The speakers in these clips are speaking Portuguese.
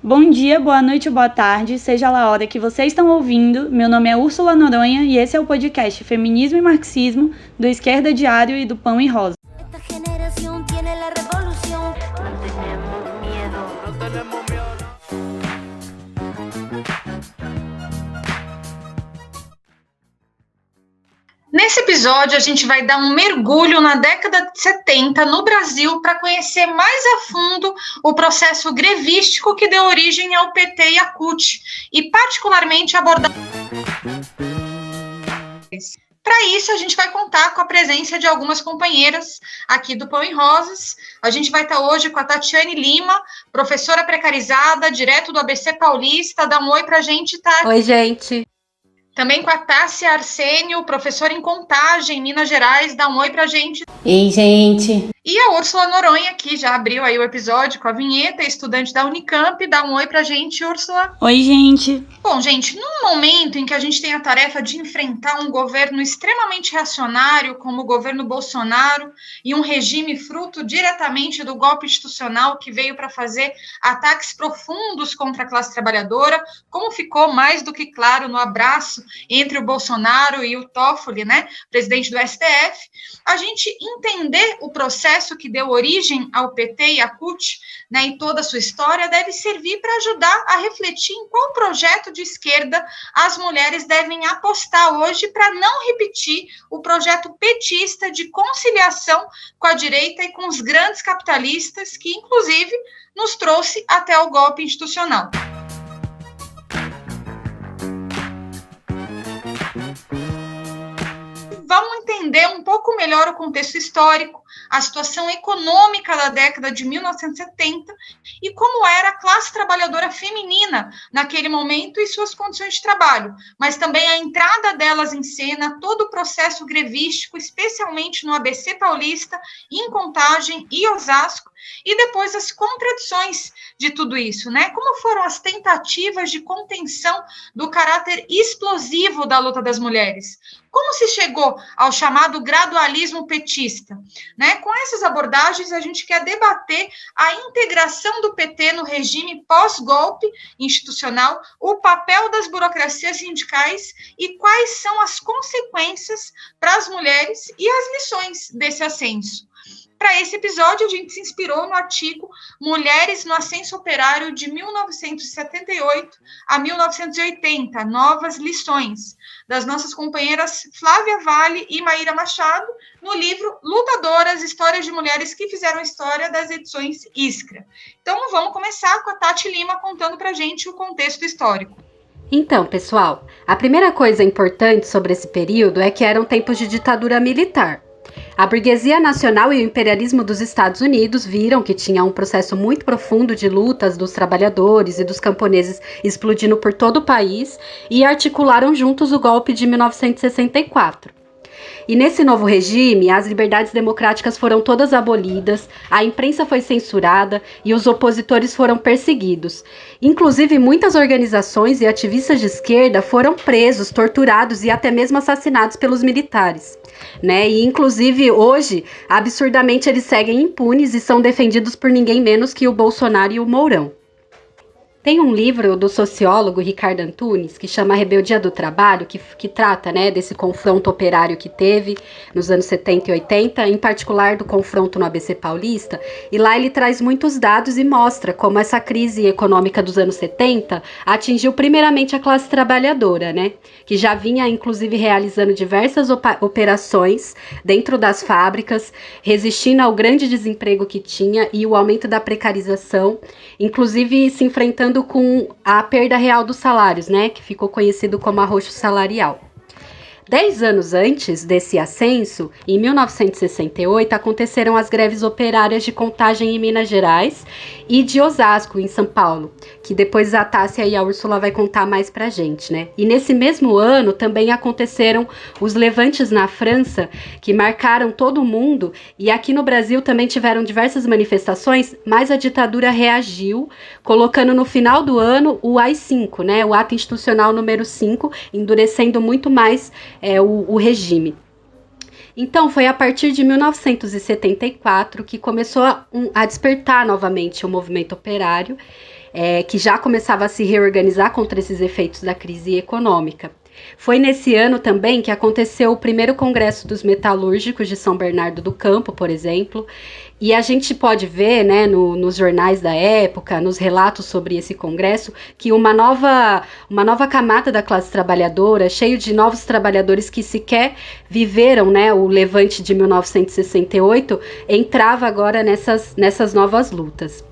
Bom dia, boa noite ou boa tarde, seja lá a hora que vocês estão ouvindo. Meu nome é Úrsula Noronha e esse é o podcast Feminismo e Marxismo, do Esquerda Diário e do Pão e Rosa. Nesse episódio, a gente vai dar um mergulho na década de 70 no Brasil para conhecer mais a fundo o processo grevístico que deu origem ao PT e à CUT, e particularmente abordar. Para isso, a gente vai contar com a presença de algumas companheiras aqui do Pão e Rosas. A gente vai estar hoje com a Tatiane Lima, professora precarizada, direto do ABC Paulista. Dá um oi para a gente, Tati. Oi, gente. Também com a Tássia Arsênio, professora em Contagem, Minas Gerais. Dá um oi pra gente. Ei, gente. E a Úrsula Noronha, que já abriu aí o episódio com a vinheta, estudante da Unicamp. Dá um oi pra gente, Úrsula. Oi, gente. Bom, gente, num momento em que a gente tem a tarefa de enfrentar um governo extremamente reacionário, como o governo Bolsonaro, e um regime fruto diretamente do golpe institucional que veio para fazer ataques profundos contra a classe trabalhadora, como ficou mais do que claro no abraço entre o Bolsonaro e o Toffoli, né, presidente do STF, a gente entender o processo que deu origem ao PT e à CUT, né, em toda a sua história, deve servir para ajudar a refletir em qual projeto de esquerda as mulheres devem apostar hoje para não repetir o projeto petista de conciliação com a direita e com os grandes capitalistas, que inclusive nos trouxe até o golpe institucional. Vamos entender um pouco melhor o contexto histórico, a situação econômica da década de 1970 e como era a classe trabalhadora feminina naquele momento e suas condições de trabalho, mas também a entrada delas em cena, todo o processo grevístico, especialmente no ABC Paulista, em Contagem e Osasco, e depois as contradições de tudo isso, né? Como foram as tentativas de contenção do caráter explosivo da luta das mulheres? Como se chegou ao chamado gradualismo petista? Né? Com essas abordagens, a gente quer debater a integração do PT no regime pós-golpe institucional, o papel das burocracias sindicais e quais são as consequências para as mulheres e as lições desse ascenso. Para esse episódio, a gente se inspirou no artigo Mulheres no Ascenso Operário de 1978 a 1980, Novas Lições, das nossas companheiras Flávia Vale e Maíra Machado, no livro Lutadoras, Histórias de Mulheres que Fizeram História, das edições Iskra. Então, vamos começar com a Tati Lima contando para a gente o contexto histórico. Então, pessoal, a primeira coisa importante sobre esse período é que eram tempos de ditadura militar. A burguesia nacional e o imperialismo dos Estados Unidos viram que tinha um processo muito profundo de lutas dos trabalhadores e dos camponeses explodindo por todo o país e articularam juntos o golpe de 1964. E nesse novo regime, as liberdades democráticas foram todas abolidas, a imprensa foi censurada e os opositores foram perseguidos. Inclusive, muitas organizações e ativistas de esquerda foram presos, torturados e até mesmo assassinados pelos militares. Né? E, inclusive, hoje, absurdamente, eles seguem impunes e são defendidos por ninguém menos que o Bolsonaro e o Mourão. Tem um livro do sociólogo Ricardo Antunes que chama Rebeldia do Trabalho, que trata, né, desse confronto operário que teve nos anos 70 e 80, em particular do confronto no ABC Paulista, e lá ele traz muitos dados e mostra como essa crise econômica dos anos 70 atingiu primeiramente a classe trabalhadora, né, que já vinha inclusive realizando diversas operações dentro das fábricas, resistindo ao grande desemprego que tinha e o aumento da precarização, inclusive se enfrentando com a perda real dos salários, né, que ficou conhecido como arroxo salarial. 10 anos antes desse ascenso, em 1968, aconteceram as greves operárias de Contagem em Minas Gerais e de Osasco, em São Paulo, que depois a Tássia e a Úrsula vai contar mais pra gente, né? E nesse mesmo ano também aconteceram os levantes na França, que marcaram todo o mundo, e aqui no Brasil também tiveram diversas manifestações, mas a ditadura reagiu, colocando no final do ano o AI-5, né? O Ato Institucional número 5, endurecendo muito mais o regime. Então, foi a partir de 1974 que começou a despertar novamente o movimento operário, que já começava a se reorganizar contra esses efeitos da crise econômica. Foi nesse ano também que aconteceu o primeiro Congresso dos Metalúrgicos de São Bernardo do Campo, por exemplo, e a gente pode ver, né, nos jornais da época, nos relatos sobre esse congresso, que uma nova camada da classe trabalhadora, cheio de novos trabalhadores que sequer viveram, né, o levante de 1968, entrava agora nessas novas lutas.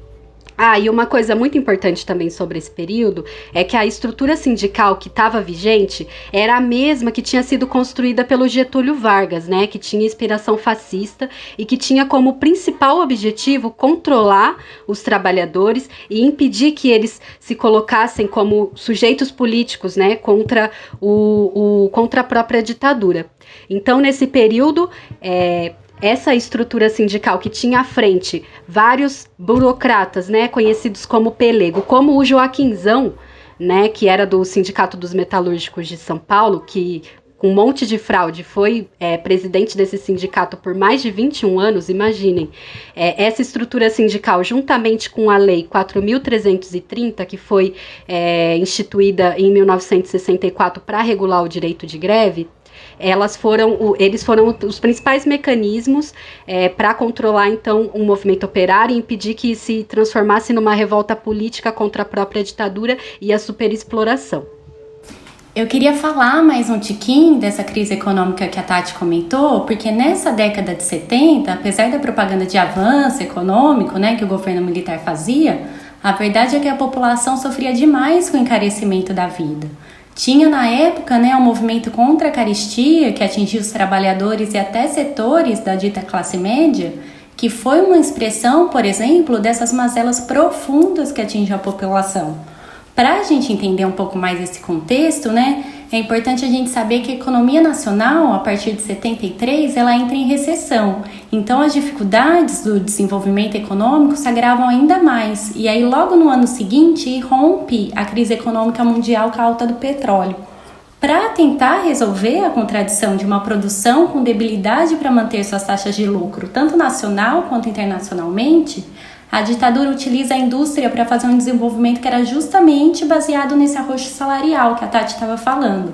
E uma coisa muito importante também sobre esse período é que a estrutura sindical que estava vigente era a mesma que tinha sido construída pelo Getúlio Vargas, né, que tinha inspiração fascista e que tinha como principal objetivo controlar os trabalhadores e impedir que eles se colocassem como sujeitos políticos, né, contra a própria ditadura. Então, nesse período, essa estrutura sindical que tinha à frente vários burocratas, né, conhecidos como pelego, como o Joaquinzão, né, que era do Sindicato dos Metalúrgicos de São Paulo, que com um monte de fraude foi presidente desse sindicato por mais de 21 anos, imaginem. Essa estrutura sindical, juntamente com a Lei 4.330, que foi instituída em 1964 para regular o direito de greve, eles foram os principais mecanismos para controlar, então, um movimento operário e impedir que se transformasse numa revolta política contra a própria ditadura e a superexploração. Eu queria falar mais um tiquinho dessa crise econômica que a Tati comentou, porque nessa década de 70, apesar da propaganda de avanço econômico, né, que o governo militar fazia, a verdade é que a população sofria demais com o encarecimento da vida. Tinha na época, né, um movimento contra a carestia que atingia os trabalhadores e até setores da dita classe média, que foi uma expressão, por exemplo, dessas mazelas profundas que atingem a população. Para a gente entender um pouco mais esse contexto, né, é importante a gente saber que a economia nacional, a partir de 73, ela entra em recessão. Então, as dificuldades do desenvolvimento econômico se agravam ainda mais. E aí, logo no ano seguinte, irrompe a crise econômica mundial com a alta do petróleo. Para tentar resolver a contradição de uma produção com debilidade para manter suas taxas de lucro, tanto nacional quanto internacionalmente, a ditadura utiliza a indústria para fazer um desenvolvimento que era justamente baseado nesse arroxo salarial que a Tati estava falando.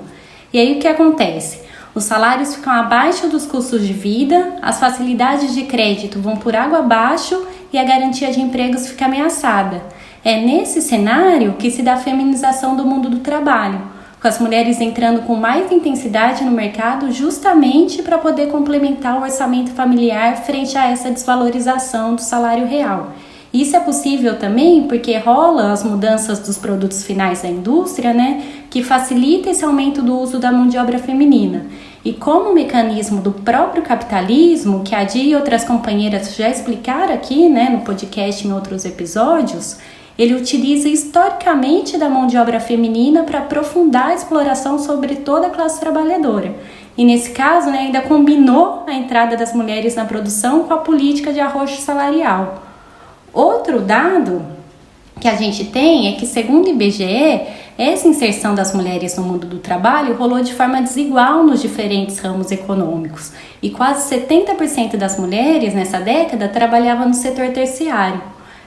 E aí o que acontece? Os salários ficam abaixo dos custos de vida, as facilidades de crédito vão por água abaixo e a garantia de empregos fica ameaçada. É nesse cenário que se dá a feminização do mundo do trabalho, com as mulheres entrando com mais intensidade no mercado justamente para poder complementar o orçamento familiar frente a essa desvalorização do salário real. Isso é possível também porque rola as mudanças dos produtos finais da indústria, né, que facilita esse aumento do uso da mão de obra feminina. E como mecanismo do próprio capitalismo, que a Di e outras companheiras já explicaram aqui, né, no podcast em outros episódios, ele utiliza historicamente da mão de obra feminina para aprofundar a exploração sobre toda a classe trabalhadora. E nesse caso, né, ainda combinou a entrada das mulheres na produção com a política de arroxo salarial. Outro dado que a gente tem é que, segundo o IBGE, essa inserção das mulheres no mundo do trabalho rolou de forma desigual nos diferentes ramos econômicos. E quase 70% das mulheres nessa década trabalhavam no setor terciário.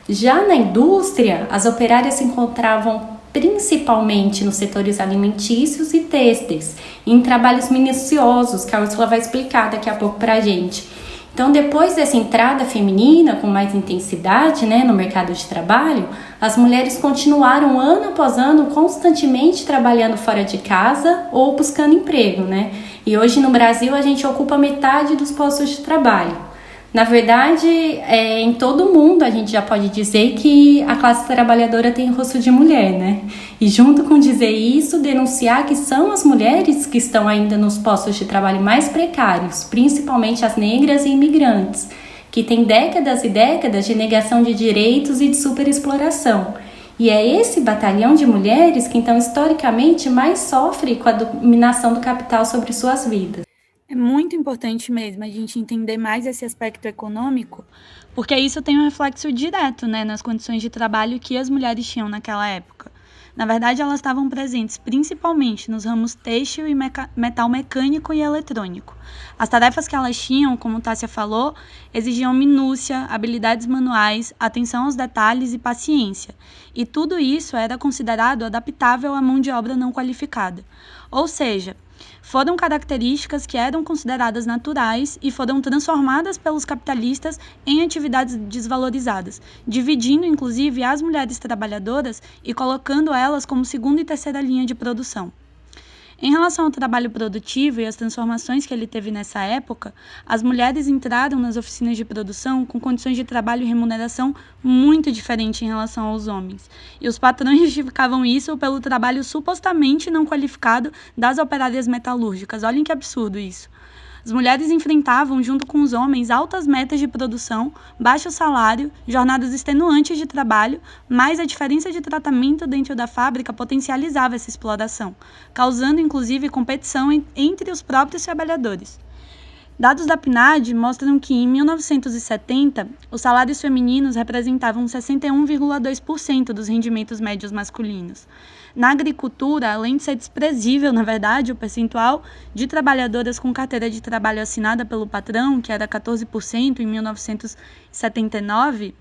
Já na indústria, as operárias se encontravam principalmente nos setores alimentícios e têxteis, em trabalhos minuciosos, que a Úrsula vai explicar daqui a pouco para a gente. Então, depois dessa entrada feminina com mais intensidade, né, no mercado de trabalho, as mulheres continuaram ano após ano constantemente trabalhando fora de casa ou buscando emprego, né? E hoje no Brasil a gente ocupa metade dos postos de trabalho. Na verdade, em todo o mundo a gente já pode dizer que a classe trabalhadora tem rosto de mulher, né? E junto com dizer isso, denunciar que são as mulheres que estão ainda nos postos de trabalho mais precários, principalmente as negras e imigrantes, que têm décadas e décadas de negação de direitos e de superexploração. E é esse batalhão de mulheres que, então, historicamente, mais sofre com a dominação do capital sobre suas vidas. É muito importante mesmo a gente entender mais esse aspecto econômico, porque isso tem um reflexo direto, né, nas condições de trabalho que as mulheres tinham naquela época. Na verdade, elas estavam presentes principalmente nos ramos têxtil e metal mecânico e eletrônico. As tarefas que elas tinham, como Tássia falou, exigiam minúcia, habilidades manuais, atenção aos detalhes e paciência. E tudo isso era considerado adaptável à mão de obra não qualificada. Ou seja, foram características que eram consideradas naturais e foram transformadas pelos capitalistas em atividades desvalorizadas, dividindo inclusive as mulheres trabalhadoras e colocando elas como segunda e terceira linha de produção. Em relação ao trabalho produtivo e as transformações que ele teve nessa época, as mulheres entraram nas oficinas de produção com condições de trabalho e remuneração muito diferentes em relação aos homens. E os patrões justificavam isso pelo trabalho supostamente não qualificado das operárias metalúrgicas. Olhem que absurdo isso. As mulheres enfrentavam, junto com os homens, altas metas de produção, baixo salário, jornadas extenuantes de trabalho, mas a diferença de tratamento dentro da fábrica potencializava essa exploração, causando inclusive competição entre os próprios trabalhadores. Dados da PNAD mostram que, em 1970, os salários femininos representavam 61,2% dos rendimentos médios masculinos. Na agricultura, além de ser desprezível, na verdade, o percentual de trabalhadoras com carteira de trabalho assinada pelo patrão, que era 14% em 1979,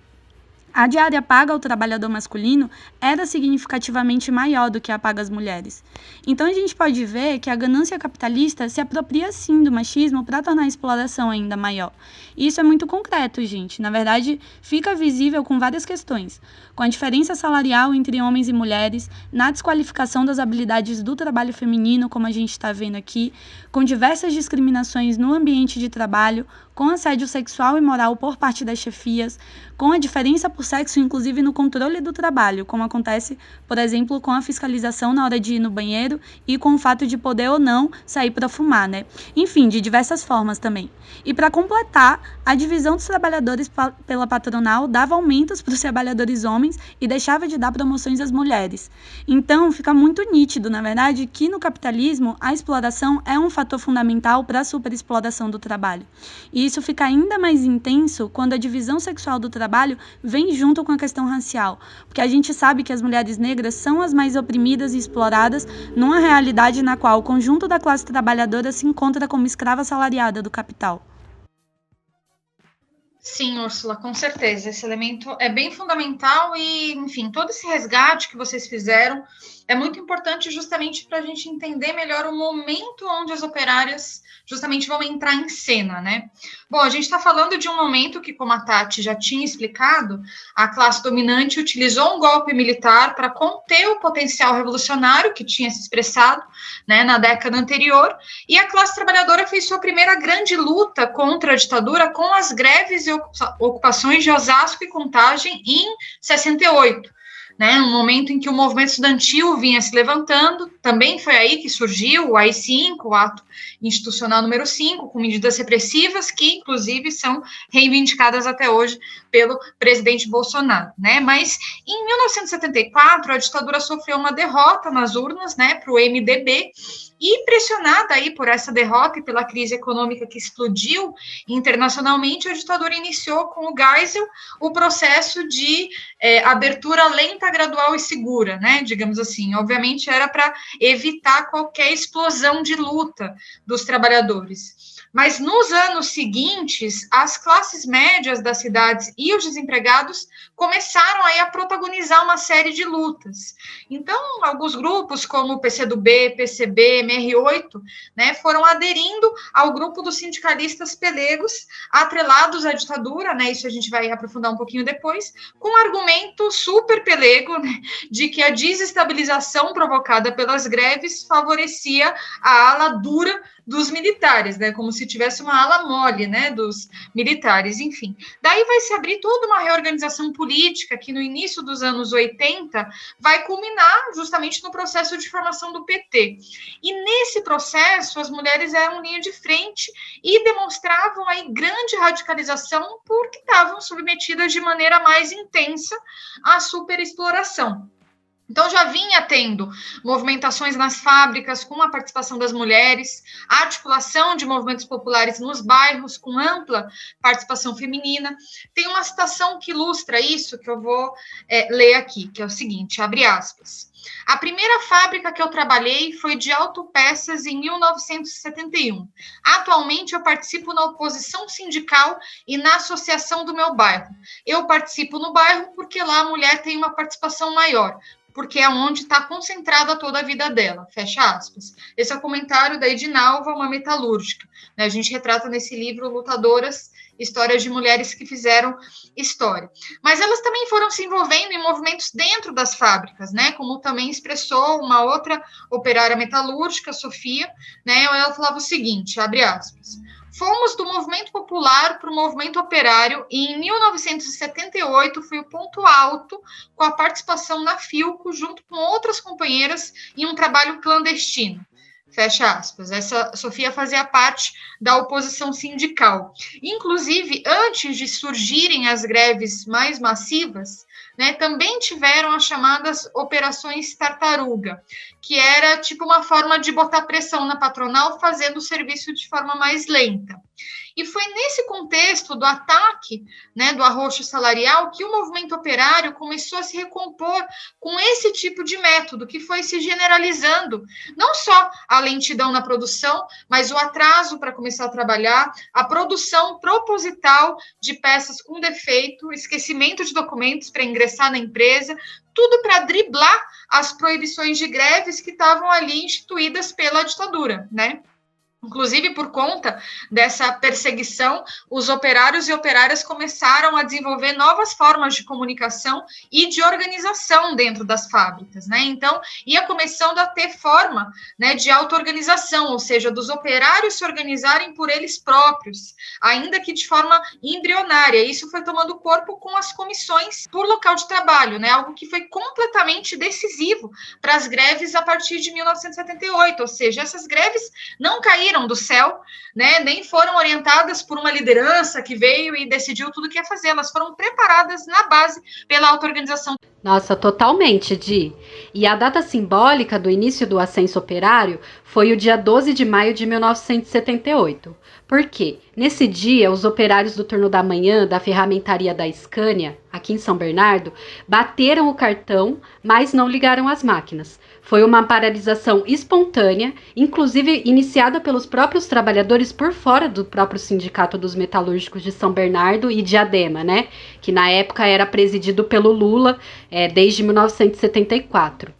a diária paga ao trabalhador masculino era significativamente maior do que a paga às mulheres. Então a gente pode ver que a ganância capitalista se apropria sim do machismo para tornar a exploração ainda maior. E isso é muito concreto, gente. Na verdade, fica visível com várias questões. Com a diferença salarial entre homens e mulheres, na desqualificação das habilidades do trabalho feminino, como a gente está vendo aqui, com diversas discriminações no ambiente de trabalho, com assédio sexual e moral por parte das chefias, com a diferença por sexo, inclusive no controle do trabalho, como acontece, por exemplo, com a fiscalização na hora de ir no banheiro e com o fato de poder ou não sair para fumar, né? Enfim, de diversas formas também. E para completar, a divisão dos trabalhadores pela patronal dava aumentos para os trabalhadores homens e deixava de dar promoções às mulheres. Então, fica muito nítido, na verdade, que no capitalismo a exploração é um fator fundamental para a superexploração do trabalho. E isso fica ainda mais intenso quando a divisão sexual do trabalho vem junto com a questão racial, porque a gente sabe que as mulheres negras são as mais oprimidas e exploradas numa realidade na qual o conjunto da classe trabalhadora se encontra como escrava assalariada do capital. Sim, Úrsula, com certeza. Esse elemento é bem fundamental e, enfim, todo esse resgate que vocês fizeram é muito importante justamente para a gente entender melhor o momento onde as operárias justamente vão entrar em cena, né? Bom, a gente está falando de um momento que, como a Tati já tinha explicado, a classe dominante utilizou um golpe militar para conter o potencial revolucionário que tinha se expressado, né, na década anterior, e a classe trabalhadora fez sua primeira grande luta contra a ditadura com as greves e ocupações de Osasco e Contagem em 68. Né, um momento em que o movimento estudantil vinha se levantando, também foi aí que surgiu o AI-5, o Ato Institucional número 5, com medidas repressivas que, inclusive, são reivindicadas até hoje pelo presidente Bolsonaro, né, mas em 1974 a ditadura sofreu uma derrota nas urnas, né, para o MDB, e pressionada aí por essa derrota e pela crise econômica que explodiu internacionalmente, a ditadura iniciou com o Geisel o processo de abertura lenta, gradual e segura, né? Digamos assim. Obviamente era para evitar qualquer explosão de luta dos trabalhadores. Mas nos anos seguintes, as classes médias das cidades e os desempregados começaram aí a protagonizar uma série de lutas. Então, alguns grupos, como o PCdoB, PCB, MR8, né, foram aderindo ao grupo dos sindicalistas pelegos, atrelados à ditadura, né, isso a gente vai aprofundar um pouquinho depois, com um argumento super pelego, né, de que a desestabilização provocada pelas greves favorecia a ala dura dos militares, né, como se tivesse uma ala mole, né, dos militares, enfim. Daí vai se abrir toda uma reorganização política que no início dos anos 80 vai culminar justamente no processo de formação do PT. E nesse processo as mulheres eram linha de frente e demonstravam aí grande radicalização porque estavam submetidas de maneira mais intensa à superexploração. Então, já vinha tendo movimentações nas fábricas com a participação das mulheres, a articulação de movimentos populares nos bairros com ampla participação feminina. Tem uma citação que ilustra isso, que eu vou ler aqui, que é o seguinte, abre aspas. A primeira fábrica que eu trabalhei foi de autopeças em 1971. Atualmente, eu participo na oposição sindical e na associação do meu bairro. Eu participo no bairro porque lá a mulher tem uma participação maior, porque é onde está concentrada toda a vida dela, fecha aspas. Esse é o comentário da Edinalva, uma metalúrgica. A gente retrata nesse livro lutadoras, histórias de mulheres que fizeram história. Mas elas também foram se envolvendo em movimentos dentro das fábricas, né? Como também expressou uma outra operária metalúrgica, Sofia, né? Ela falava o seguinte, abre aspas, fomos do movimento popular para o movimento operário e em 1978 foi o ponto alto com a participação na Filco junto com outras companheiras em um trabalho clandestino. Fecha aspas. Essa Sofia fazia parte da oposição sindical. Inclusive, antes de surgirem as greves mais massivas, né, também tiveram as chamadas operações tartaruga, que era tipo uma forma de botar pressão na patronal, fazendo o serviço de forma mais lenta. E foi nesse contexto do ataque, né, do arroxo salarial, que o movimento operário começou a se recompor com esse tipo de método, que foi se generalizando, não só a lentidão na produção, mas o atraso para começar a trabalhar, a produção proposital de peças com defeito, esquecimento de documentos para ingressar na empresa, tudo para driblar as proibições de greves que estavam ali instituídas pela ditadura, né? Inclusive, por conta dessa perseguição, os operários e operárias começaram a desenvolver novas formas de comunicação e de organização dentro das fábricas, né? Então, ia começando a ter forma, né, de auto-organização, ou seja, dos operários se organizarem por eles próprios, ainda que de forma embrionária. Isso foi tomando corpo com as comissões por local de trabalho, né? Algo que foi completamente decisivo para as greves a partir de 1978, ou seja, essas greves não caíram do céu, né, nem foram orientadas por uma liderança que veio e decidiu tudo o que ia fazer, elas foram preparadas na base pela auto-organização. Nossa, totalmente, Di. E a data simbólica do início do ascenso operário foi o dia 12 de maio de 1978. Por quê? Nesse dia, os operários do turno da manhã da ferramentaria da Scania, aqui em São Bernardo, bateram o cartão, mas não ligaram as máquinas. Foi uma paralisação espontânea, inclusive iniciada pelos próprios trabalhadores por fora do próprio Sindicato dos Metalúrgicos de São Bernardo e Diadema, né? Que na época era presidido pelo Lula desde 1974.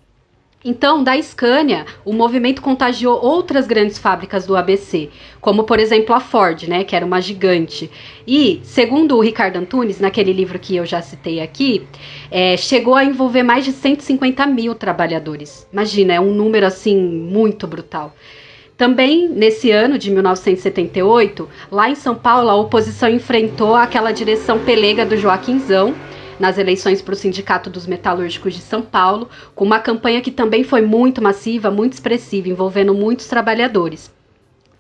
Então, da Scania, o movimento contagiou outras grandes fábricas do ABC, como, por exemplo, a Ford, né, que era uma gigante. E, segundo o Ricardo Antunes, naquele livro que eu já citei aqui, chegou a envolver mais de 150 mil trabalhadores. Imagina, é um número, assim, muito brutal. Também, nesse ano de 1978, lá em São Paulo, a oposição enfrentou aquela direção pelega do Joaquinzão, nas eleições para o Sindicato dos Metalúrgicos de São Paulo, com uma campanha que também foi muito massiva, muito expressiva, envolvendo muitos trabalhadores.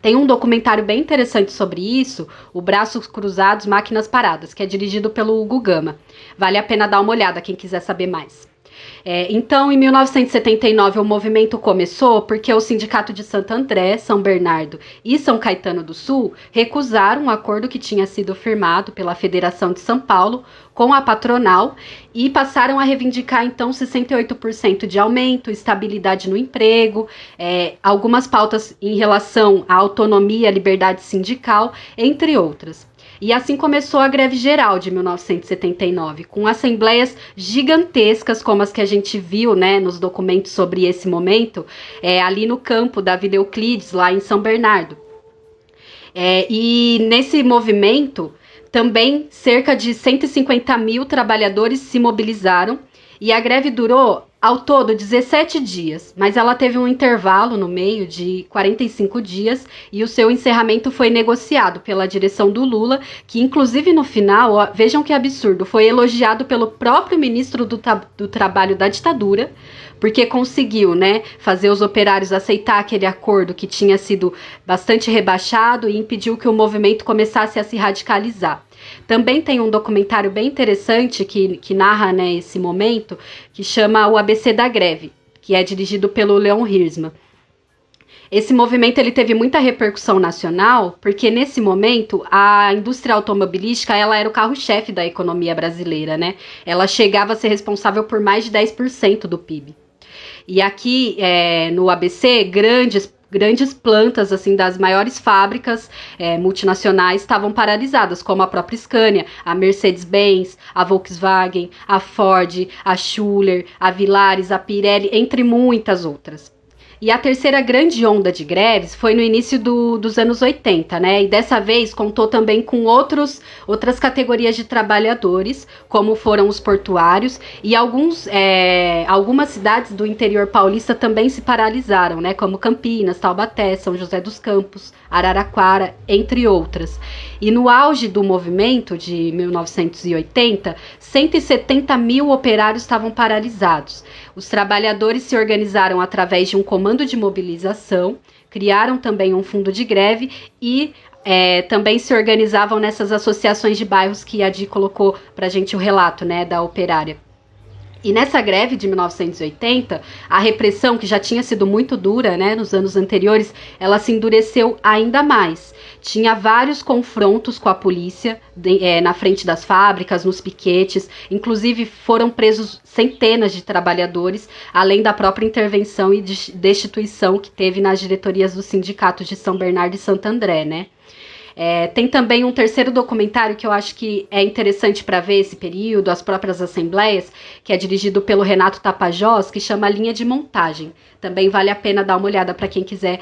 Tem um documentário bem interessante sobre isso, o Braços Cruzados, Máquinas Paradas, que é dirigido pelo Hugo Gama. Vale a pena dar uma olhada, quem quiser saber mais. Então, em 1979, o movimento começou porque o Sindicato de Santo André, São Bernardo e São Caetano do Sul recusaram um acordo que tinha sido firmado pela Federação de São Paulo com a patronal e passaram a reivindicar, então, 68% de aumento, estabilidade no emprego, algumas pautas em relação à autonomia, liberdade sindical, entre outras. E assim começou a greve geral de 1979, com assembleias gigantescas, como as que a gente viu, né, nos documentos sobre esse momento, ali no campo da Vila Euclides, lá em São Bernardo. E nesse movimento, também cerca de 150 mil trabalhadores se mobilizaram, e a greve durou, ao todo, 17 dias, mas ela teve um intervalo no meio de 45 dias e o seu encerramento foi negociado pela direção do Lula, que inclusive no final, vejam que absurdo, foi elogiado pelo próprio ministro do Trabalho da ditadura, porque conseguiu, né, fazer os operários aceitar aquele acordo que tinha sido bastante rebaixado e impediu que o movimento começasse a se radicalizar. Também tem um documentário bem interessante que narra, né, esse momento, que chama O ABC da Greve, que é dirigido pelo Leon Hirschman. Esse movimento ele teve muita repercussão nacional, porque nesse momento a indústria automobilística ela era o carro-chefe da economia brasileira, né? Ela chegava a ser responsável por mais de 10% do PIB. E aqui no ABC, grandes plantas assim das maiores fábricas multinacionais estavam paralisadas, como a própria Scania, a Mercedes-Benz, a Volkswagen, a Ford, a Schuller, a Villares, a Pirelli, entre muitas outras. E a terceira grande onda de greves foi no início dos anos 80, né? E dessa vez contou também com outras categorias de trabalhadores, como foram os portuários, e algumas cidades do interior paulista também se paralisaram, né? Como Campinas, Taubaté, São José dos Campos, Araraquara, entre outras. E no auge do movimento de 1980, 170 mil operários estavam paralisados. Os trabalhadores se organizaram através de um comando de mobilização, criaram também um fundo de greve e também se organizavam nessas associações de bairros que a Di colocou para a gente o relato, né, da operária. E nessa greve de 1980, a repressão, que já tinha sido muito dura, né, nos anos anteriores, ela se endureceu ainda mais. Tinha vários confrontos com a polícia na frente das fábricas, nos piquetes. Inclusive, foram presos centenas de trabalhadores, além da própria intervenção e destituição que teve nas diretorias dos sindicatos de São Bernardo e Santo André, né? Tem também um terceiro documentário que eu acho que é interessante para ver esse período, as próprias assembleias, que é dirigido pelo Renato Tapajós, que chama Linha de Montagem. Também vale a pena dar uma olhada para quem quiser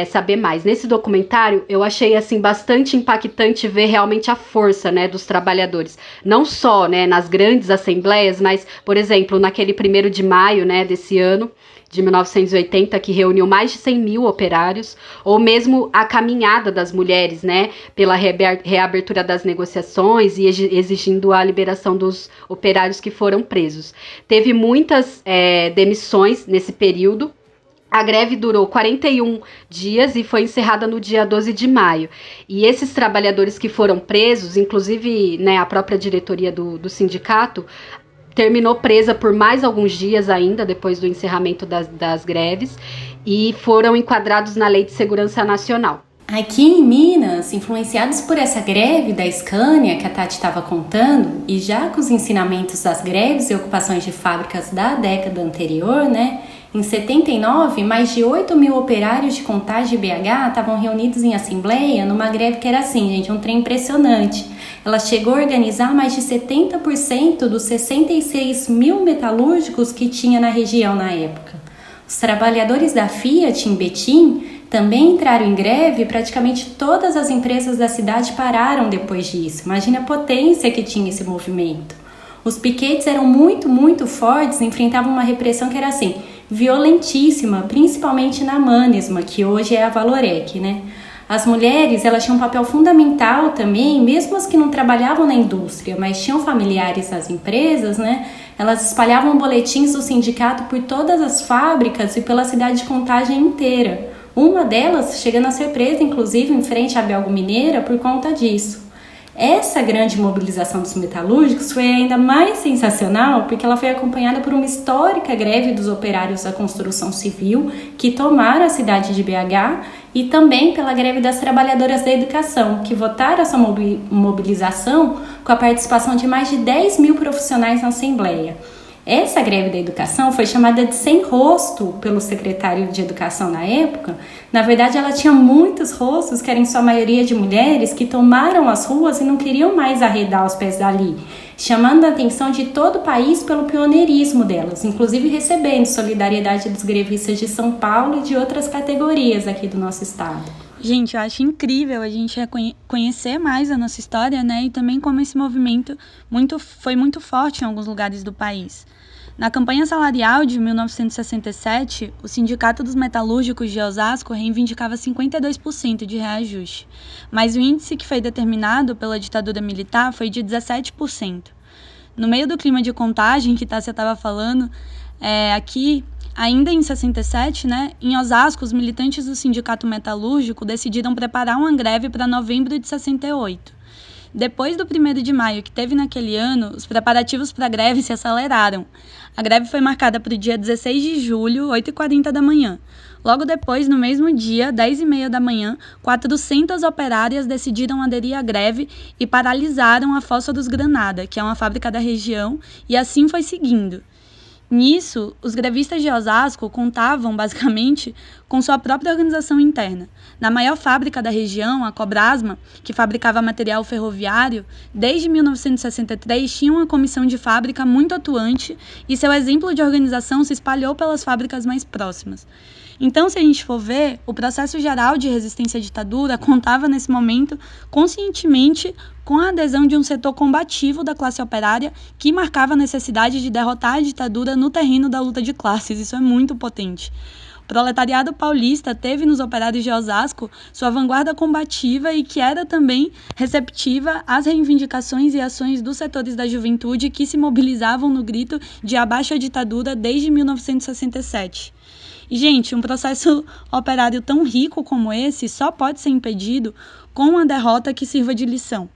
saber mais. Nesse documentário, eu achei assim, bastante impactante ver realmente a força, né, dos trabalhadores. Não só, né, nas grandes assembleias, mas, por exemplo, naquele 1º de maio, né, desse ano, de 1980, que reuniu mais de 100 mil operários, ou mesmo a caminhada das mulheres, né, pela reabertura das negociações e exigindo a liberação dos operários que foram presos. Teve muitas demissões nesse período. A greve durou 41 dias e foi encerrada no dia 12 de maio. E esses trabalhadores que foram presos, inclusive, né, a própria diretoria do sindicato, terminou presa por mais alguns dias ainda, depois do encerramento das greves, e foram enquadrados na Lei de Segurança Nacional. Aqui em Minas, influenciados por essa greve da Scania que a Tati estava contando, e já com os ensinamentos das greves e ocupações de fábricas da década anterior, né? Em 79, mais de 8 mil operários de Contagem e BH estavam reunidos em assembleia numa greve que era assim, gente, um trem impressionante. Ela chegou a organizar mais de 70% dos 66 mil metalúrgicos que tinha na região na época. Os trabalhadores da Fiat em Betim também entraram em greve e praticamente todas as empresas da cidade pararam depois disso. Imagina a potência que tinha esse movimento. Os piquetes eram muito, muito fortes, enfrentavam uma repressão que era assim, violentíssima, principalmente na Manesma, que hoje é a Valorec, né? As mulheres, elas tinham um papel fundamental também, mesmo as que não trabalhavam na indústria, mas tinham familiares nas empresas, né? Elas espalhavam boletins do sindicato por todas as fábricas e pela cidade de Contagem inteira. Uma delas chegando a ser presa, inclusive, em frente à Belgo Mineira por conta disso. Essa grande mobilização dos metalúrgicos foi ainda mais sensacional porque ela foi acompanhada por uma histórica greve dos operários da construção civil que tomaram a cidade de BH e também pela greve das trabalhadoras da educação, que votaram essa mobilização com a participação de mais de 10 mil profissionais na Assembleia. Essa greve da educação foi chamada de sem rosto pelo secretário de educação na época. Na verdade, ela tinha muitos rostos, que eram em sua maioria de mulheres, que tomaram as ruas e não queriam mais arredar os pés dali, chamando a atenção de todo o país pelo pioneirismo delas, inclusive recebendo solidariedade dos grevistas de São Paulo e de outras categorias aqui do nosso estado. Gente, eu acho incrível a gente conhecer mais a nossa história, né? E também como esse movimento foi muito forte em alguns lugares do país. Na campanha salarial de 1967, o Sindicato dos Metalúrgicos de Osasco reivindicava 52% de reajuste, mas o índice que foi determinado pela ditadura militar foi de 17%. No meio do clima de Contagem que Tássia estava falando, aqui, ainda em 67, né, em Osasco, os militantes do Sindicato Metalúrgico decidiram preparar uma greve para novembro de 68. Depois do 1º de maio que teve naquele ano, os preparativos para a greve se aceleraram. A greve foi marcada para o dia 16 de julho, 8h40 da manhã. Logo depois, no mesmo dia, 10h30 da manhã, 400 operárias decidiram aderir à greve e paralisaram a Fossa dos Granada, que é uma fábrica da região, e assim foi seguindo. Nisso, os grevistas de Osasco contavam, basicamente, com sua própria organização interna. Na maior fábrica da região, a Cobrasma, que fabricava material ferroviário, desde 1963 tinha uma comissão de fábrica muito atuante e seu exemplo de organização se espalhou pelas fábricas mais próximas. Então, se a gente for ver, o processo geral de resistência à ditadura contava, nesse momento, conscientemente com a adesão de um setor combativo da classe operária que marcava a necessidade de derrotar a ditadura no terreno da luta de classes. Isso é muito potente. O proletariado paulista teve nos operários de Osasco sua vanguarda combativa e que era também receptiva às reivindicações e ações dos setores da juventude que se mobilizavam no grito de abaixo a ditadura desde 1967. E, gente, um processo operário tão rico como esse só pode ser impedido com uma derrota que sirva de lição.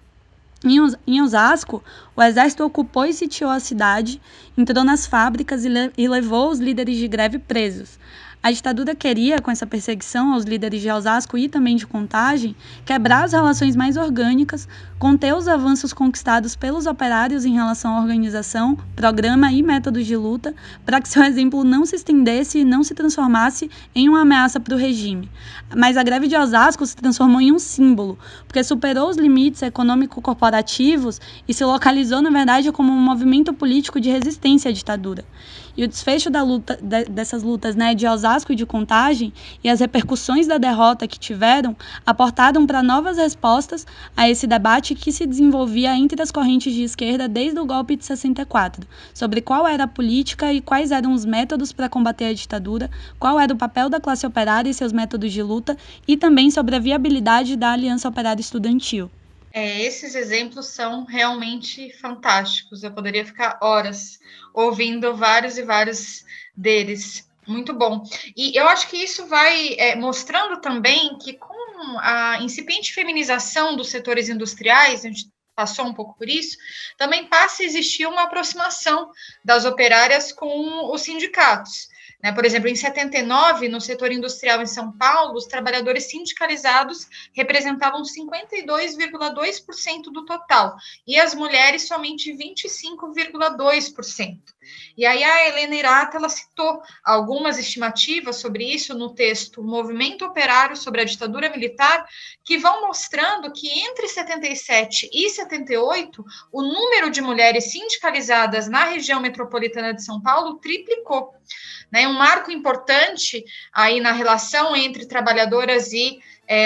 Em Osasco, o exército ocupou e sitiou a cidade, entrou nas fábricas e levou os líderes de greve presos. A ditadura queria, com essa perseguição aos líderes de Osasco e também de Contagem, quebrar as relações mais orgânicas, conter os avanços conquistados pelos operários em relação à organização, programa e métodos de luta, para que seu exemplo não se estendesse e não se transformasse em uma ameaça para o regime. Mas a greve de Osasco se transformou em um símbolo, porque superou os limites econômico-corporativos e se localizou, na verdade, como um movimento político de resistência à ditadura. E o desfecho dessas lutas, de Osasco e de Contagem e as repercussões da derrota que tiveram aportaram para novas respostas a esse debate que se desenvolvia entre as correntes de esquerda desde o golpe de 64, sobre qual era a política e quais eram os métodos para combater a ditadura, qual era o papel da classe operária e seus métodos de luta, e também sobre a viabilidade da Aliança Operária Estudantil. Esses exemplos são realmente fantásticos. Eu poderia ficar horas ouvindo vários e vários deles. Muito bom. E eu acho que isso vai mostrando também que com a incipiente feminização dos setores industriais, a gente passou um pouco por isso, também passa a existir uma aproximação das operárias com os sindicatos. Por exemplo, em 79, no setor industrial em São Paulo, os trabalhadores sindicalizados representavam 52,2% do total, e as mulheres somente 25,2%. E aí a Helena Irata, ela citou algumas estimativas sobre isso no texto Movimento Operário sobre a Ditadura Militar, que vão mostrando que entre 77 e 78, o número de mulheres sindicalizadas na região metropolitana de São Paulo triplicou. Um marco importante aí na relação entre trabalhadoras e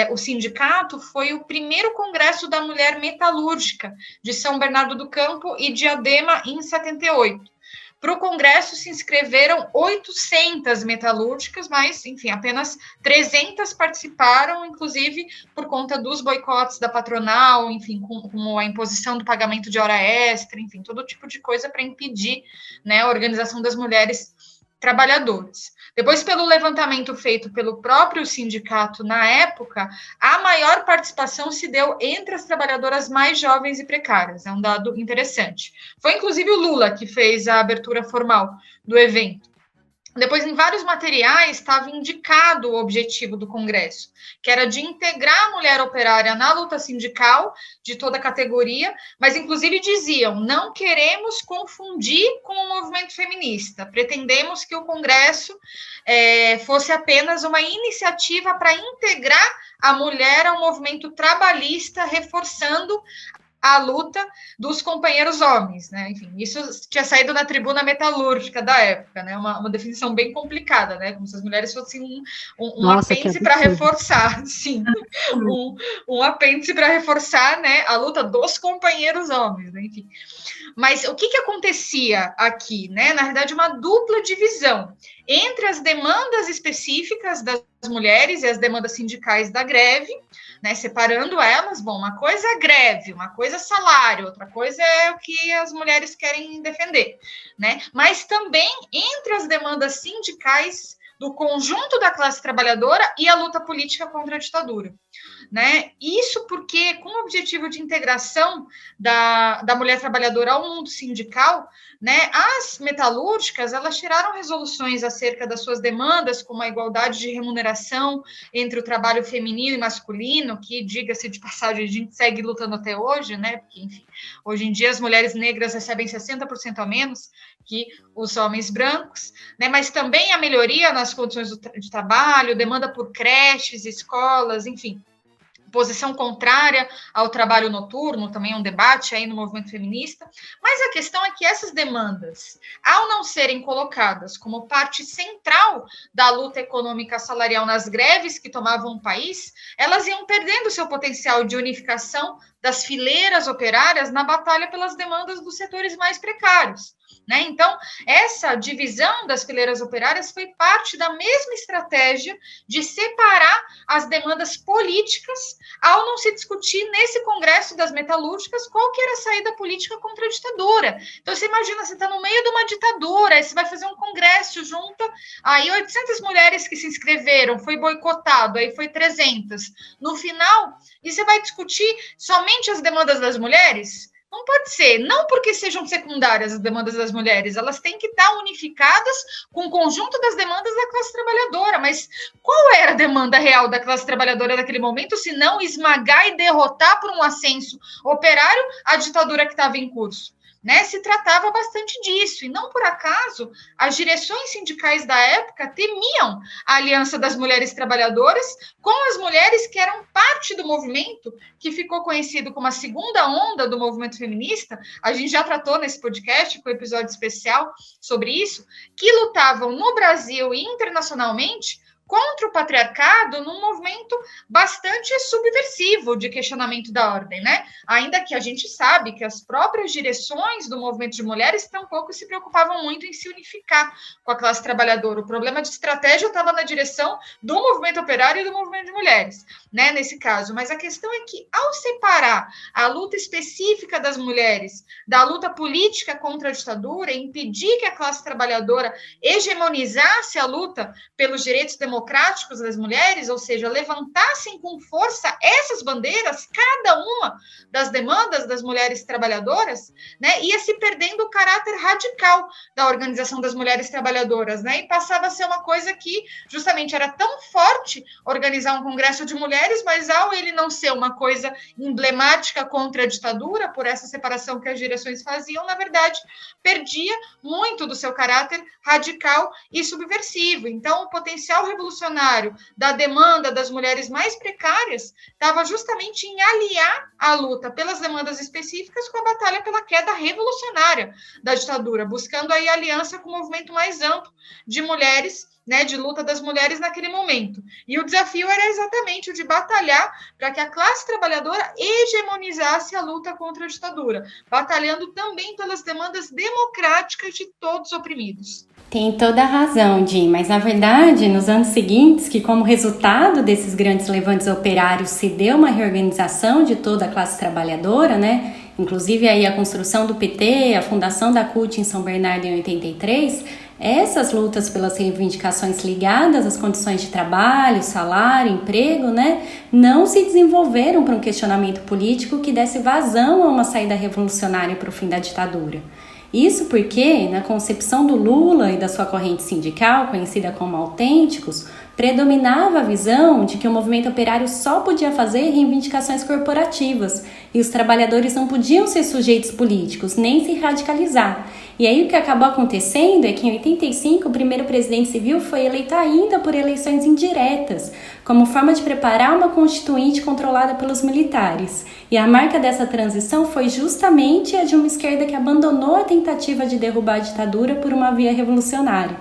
o sindicato foi o primeiro Congresso da Mulher Metalúrgica de São Bernardo do Campo e Diadema em 78. Para o Congresso se inscreveram 800 metalúrgicas, mas, enfim, apenas 300 participaram, inclusive por conta dos boicotes da patronal, enfim, com a imposição do pagamento de hora extra, enfim, todo tipo de coisa para impedir, a organização das mulheres trabalhadoras. Depois, pelo levantamento feito pelo próprio sindicato na época, a maior participação se deu entre as trabalhadoras mais jovens e precárias. É um dado interessante. Foi, inclusive, o Lula que fez a abertura formal do evento. Depois, em vários materiais, estava indicado o objetivo do Congresso, que era de integrar a mulher operária na luta sindical de toda a categoria, mas, inclusive, diziam, não queremos confundir com o movimento feminista, pretendemos que o Congresso fosse apenas uma iniciativa para integrar a mulher ao movimento trabalhista, reforçando a luta dos companheiros homens, Enfim, isso tinha saído na tribuna metalúrgica da época, Uma definição bem complicada, Como se as mulheres fossem um apêndice para reforçar, sim, um apêndice para reforçar, a luta dos companheiros homens, Enfim. Mas o que acontecia aqui, Na verdade, uma dupla divisão entre as demandas específicas das mulheres e as demandas sindicais da greve, separando elas, uma coisa é greve, uma coisa é salário, outra coisa é o que as mulheres querem defender, Mas também entre as demandas sindicais do conjunto da classe trabalhadora e a luta política contra a ditadura. né? Isso porque, com o objetivo de integração da mulher trabalhadora ao mundo sindical, né, as metalúrgicas, elas tiraram resoluções acerca das suas demandas, como a igualdade de remuneração entre o trabalho feminino e masculino, que, diga-se de passagem, a gente segue lutando até hoje, né? Porque, enfim, hoje em dia as mulheres negras recebem 60% a menos que os homens brancos, né? Mas também a melhoria nas condições de trabalho, demanda por creches, escolas, enfim, posição contrária ao trabalho noturno, também um debate aí no movimento feminista, mas a questão é que essas demandas, ao não serem colocadas como parte central da luta econômica salarial nas greves que tomavam o país, elas iam perdendo seu potencial de unificação das fileiras operárias na batalha pelas demandas dos setores mais precários. Né? Então, essa divisão das fileiras operárias foi parte da mesma estratégia de separar as demandas políticas ao não se discutir nesse congresso das metalúrgicas qual que era a saída política contra a ditadura. Então, você imagina, você está no meio de uma ditadura, aí você vai fazer um congresso, junta aí 800 mulheres que se inscreveram, foi boicotado, aí foi 300. No final, e você vai discutir somente as demandas das mulheres? Não pode ser, não porque sejam secundárias as demandas das mulheres, elas têm que estar unificadas com o conjunto das demandas da classe trabalhadora, mas qual era a demanda real da classe trabalhadora naquele momento, se não esmagar e derrotar por um ascenso operário a ditadura que estava em curso? Né, se tratava bastante disso, e não por acaso as direções sindicais da época temiam a aliança das mulheres trabalhadoras com as mulheres que eram parte do movimento, que ficou conhecido como a segunda onda do movimento feminista. A gente já tratou nesse podcast, com um episódio especial sobre isso, que lutavam no Brasil e internacionalmente contra o patriarcado num movimento bastante subversivo de questionamento da ordem, né? Ainda que a gente sabe que as próprias direções do movimento de mulheres tampouco se preocupavam muito em se unificar com a classe trabalhadora. O problema de estratégia estava na direção do movimento operário e do movimento de mulheres, né? Nesse caso. Mas a questão é que, ao separar a luta específica das mulheres da luta política contra a ditadura e impedir que a classe trabalhadora hegemonizasse a luta pelos direitos democráticos das mulheres, ou seja, levantassem com força essas bandeiras, cada uma das demandas das mulheres trabalhadoras, né, ia se perdendo o caráter radical da organização das mulheres trabalhadoras, né, e passava a ser uma coisa que justamente era tão forte organizar um congresso de mulheres, mas ao ele não ser uma coisa emblemática contra a ditadura, por essa separação que as direções faziam, na verdade, perdia muito do seu caráter radical e subversivo. Então, o potencial revolucionário da demanda das mulheres mais precárias estava justamente em aliar a luta pelas demandas específicas com a batalha pela queda revolucionária da ditadura, buscando aí aliança com o movimento mais amplo de mulheres, né, de luta das mulheres naquele momento. E o desafio era exatamente o de batalhar para que a classe trabalhadora hegemonizasse a luta contra a ditadura, batalhando também pelas demandas democráticas de todos os oprimidos. Tem toda a razão, Jim, mas na verdade, nos anos seguintes, que como resultado desses grandes levantes operários se deu uma reorganização de toda a classe trabalhadora, né? Inclusive aí a construção do PT, a fundação da CUT em São Bernardo em 83, essas lutas pelas reivindicações ligadas às condições de trabalho, salário, emprego, né, não se desenvolveram para um questionamento político que desse vazão a uma saída revolucionária para o fim da ditadura. Isso porque, na concepção do Lula e da sua corrente sindical, conhecida como autênticos, predominava a visão de que o movimento operário só podia fazer reivindicações corporativas e os trabalhadores não podiam ser sujeitos políticos, nem se radicalizar. E aí o que acabou acontecendo é que em 85 o primeiro presidente civil foi eleito ainda por eleições indiretas, como forma de preparar uma constituinte controlada pelos militares. E a marca dessa transição foi justamente a de uma esquerda que abandonou a tentativa de derrubar a ditadura por uma via revolucionária.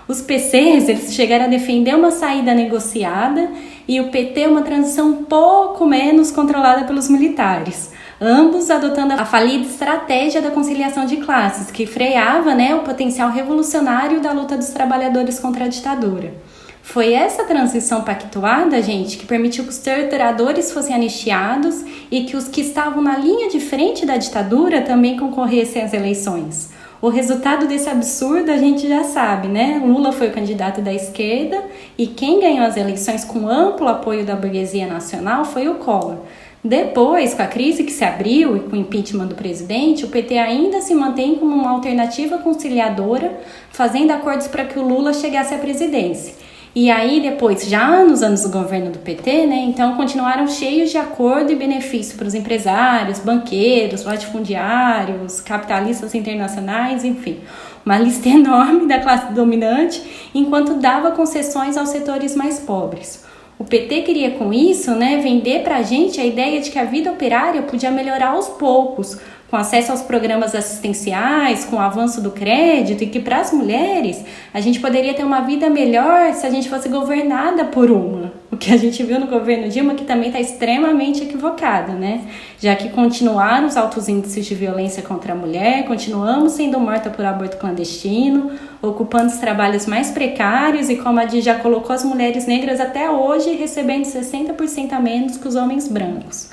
Os PCs, eles chegaram a defender uma saída negociada e o PT uma transição um pouco menos controlada pelos militares, ambos adotando a falida estratégia da conciliação de classes, que freava, né, o potencial revolucionário da luta dos trabalhadores contra a ditadura. Foi essa transição pactuada, gente, que permitiu que os torturadores fossem anistiados e que os que estavam na linha de frente da ditadura também concorressem às eleições. O resultado desse absurdo a gente já sabe, né? Lula foi o candidato da esquerda e quem ganhou as eleições com amplo apoio da burguesia nacional foi o Collor. Depois, com a crise que se abriu e com o impeachment do presidente, o PT ainda se mantém como uma alternativa conciliadora, fazendo acordos para que o Lula chegasse à presidência. E aí depois, já nos anos do governo do PT, né, então continuaram cheios de acordo e benefício para os empresários, banqueiros, latifundiários, capitalistas internacionais, enfim, uma lista enorme da classe dominante, enquanto dava concessões aos setores mais pobres. O PT queria com isso, né, vender para a gente a ideia de que a vida operária podia melhorar aos poucos, com acesso aos programas assistenciais, com o avanço do crédito, e que para as mulheres a gente poderia ter uma vida melhor se a gente fosse governada por uma. O que a gente viu no governo Dilma, que também está extremamente equivocado, né? Já que continuaram os altos índices de violência contra a mulher, continuamos sendo morta por aborto clandestino, ocupando os trabalhos mais precários e, como a Di já colocou, as mulheres negras até hoje recebendo 60% a menos que os homens brancos.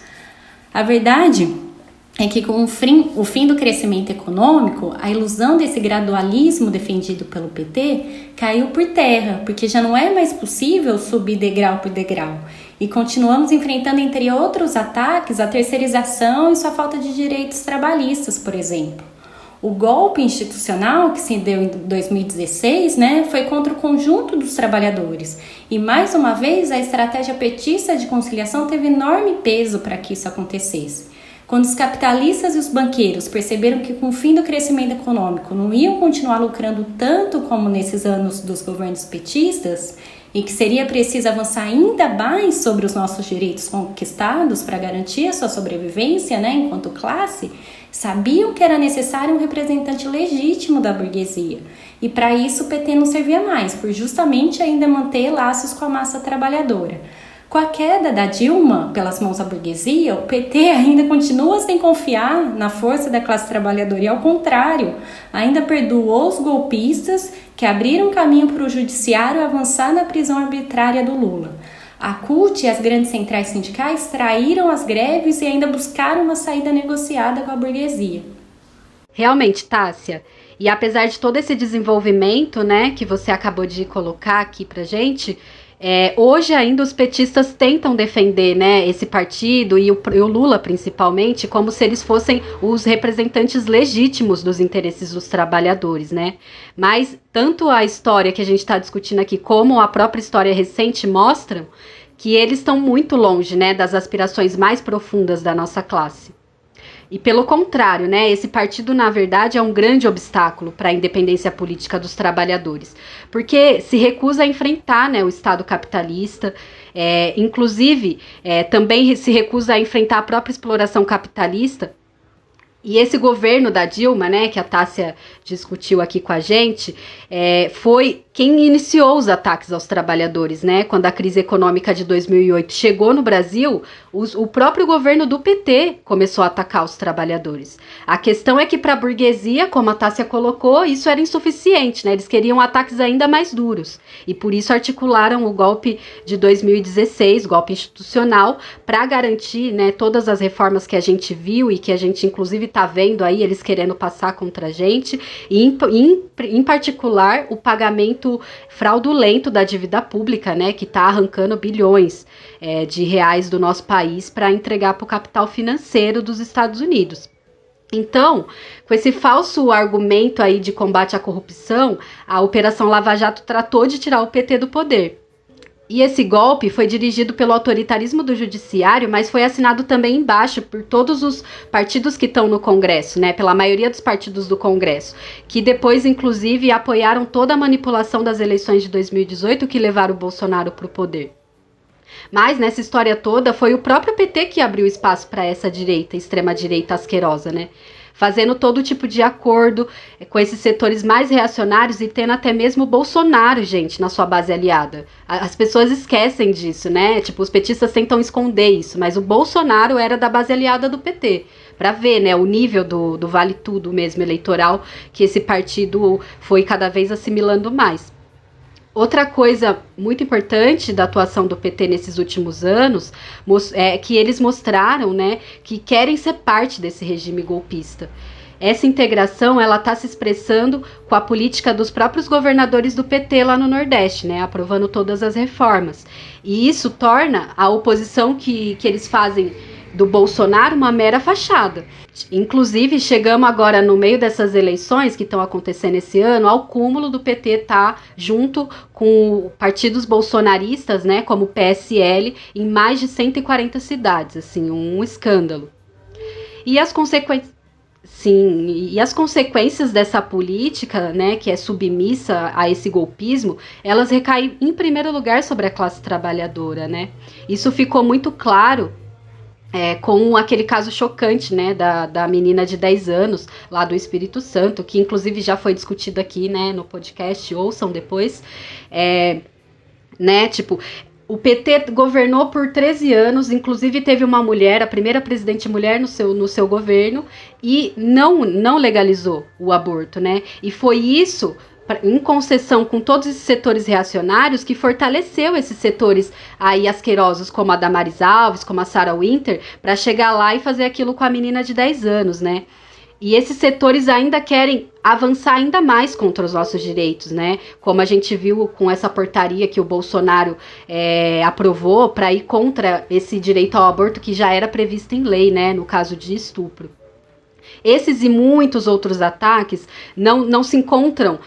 A verdade é que com o fim do crescimento econômico, a ilusão desse gradualismo defendido pelo PT caiu por terra, porque já não é mais possível subir degrau por degrau. E continuamos enfrentando, entre outros ataques, a terceirização e sua falta de direitos trabalhistas, por exemplo. O golpe institucional que se deu em 2016, né, foi contra o conjunto dos trabalhadores. E, mais uma vez, a estratégia petista de conciliação teve enorme peso para que isso acontecesse. Quando os capitalistas e os banqueiros perceberam que com o fim do crescimento econômico não iam continuar lucrando tanto como nesses anos dos governos petistas e que seria preciso avançar ainda mais sobre os nossos direitos conquistados para garantir a sua sobrevivência, né, enquanto classe, sabiam que era necessário um representante legítimo da burguesia. E para isso o PT não servia mais, por justamente ainda manter laços com a massa trabalhadora. Com a queda da Dilma pelas mãos da burguesia, o PT ainda continua sem confiar na força da classe trabalhadora e, ao contrário, ainda perdoou os golpistas que abriram caminho para o judiciário avançar na prisão arbitrária do Lula. A CUT e as grandes centrais sindicais traíram as greves e ainda buscaram uma saída negociada com a burguesia. Realmente, Tássia, e apesar de todo esse desenvolvimento, né, que você acabou de colocar aqui pra gente, hoje ainda os petistas tentam defender, né, esse partido e o Lula principalmente como se eles fossem os representantes legítimos dos interesses dos trabalhadores, né? Mas tanto a história que a gente está discutindo aqui como a própria história recente mostram que eles estão muito longe, né, das aspirações mais profundas da nossa classe. E pelo contrário, né, esse partido, na verdade, é um grande obstáculo para a independência política dos trabalhadores, porque se recusa a enfrentar, né, o Estado capitalista, inclusive também se recusa a enfrentar a própria exploração capitalista. E esse governo da Dilma, né, que a Tássia discutiu aqui com a gente, foi quem iniciou os ataques aos trabalhadores, né? Quando a crise econômica de 2008 chegou no Brasil, o próprio governo do PT começou a atacar os trabalhadores. A questão é que para a burguesia, como a Tássia colocou, isso era insuficiente, né? Eles queriam ataques ainda mais duros. E por isso articularam o golpe de 2016, golpe institucional, para garantir, né, todas as reformas que a gente viu e que a gente inclusive está vendo aí, eles querendo passar contra a gente, e em particular o pagamento fraudulento da dívida pública, né, que está arrancando bilhões de reais do nosso país para entregar para o capital financeiro dos Estados Unidos. Então, com esse falso argumento aí de combate à corrupção, a Operação Lava Jato tratou de tirar o PT do poder. E esse golpe foi dirigido pelo autoritarismo do judiciário, mas foi assinado também embaixo por todos os partidos que estão no Congresso, né? Pela maioria dos partidos do Congresso, que depois, inclusive, apoiaram toda a manipulação das eleições de 2018 que levaram o Bolsonaro para o poder. Mas nessa história toda foi o próprio PT que abriu espaço para essa direita, extrema-direita asquerosa, né? Fazendo todo tipo de acordo com esses setores mais reacionários e tendo até mesmo o Bolsonaro, gente, na sua base aliada. As pessoas esquecem disso, né? Tipo, os petistas tentam esconder isso, mas o Bolsonaro era da base aliada do PT. Para ver, né, o nível do vale tudo mesmo eleitoral que esse partido foi cada vez assimilando mais. Outra coisa muito importante da atuação do PT nesses últimos anos é que eles mostraram, né, que querem ser parte desse regime golpista. essa integração ela está se expressando com a política dos próprios governadores do PT lá no Nordeste, né, aprovando todas as reformas. E isso torna a oposição que eles fazem do Bolsonaro uma mera fachada. Inclusive, chegamos agora no meio dessas eleições que estão acontecendo esse ano, ao cúmulo do PT estar junto com partidos bolsonaristas, né, como o PSL, em mais de 140 cidades, assim, um escândalo. E as consequências... Sim, e as consequências dessa política, né, que é submissa a esse golpismo, elas recaem em primeiro lugar sobre a classe trabalhadora, né? Isso ficou muito claro com aquele caso chocante, né, da menina de 10 anos, lá do Espírito Santo, que inclusive já foi discutido aqui, né, no podcast, ouçam depois, né, tipo, o PT governou por 13 anos, inclusive teve uma mulher, a primeira presidente mulher no seu governo, e não legalizou o aborto, né, e foi isso, em concessão com todos esses setores reacionários, que fortaleceu esses setores aí asquerosos, como a Damares Alves, como a Sarah Winter, para chegar lá e fazer aquilo com a menina de 10 anos, né? E esses setores ainda querem avançar ainda mais contra os nossos direitos, né? Como a gente viu com essa portaria que o Bolsonaro aprovou para ir contra esse direito ao aborto que já era previsto em lei, né? No caso de estupro. Esses e muitos outros ataques não se encontram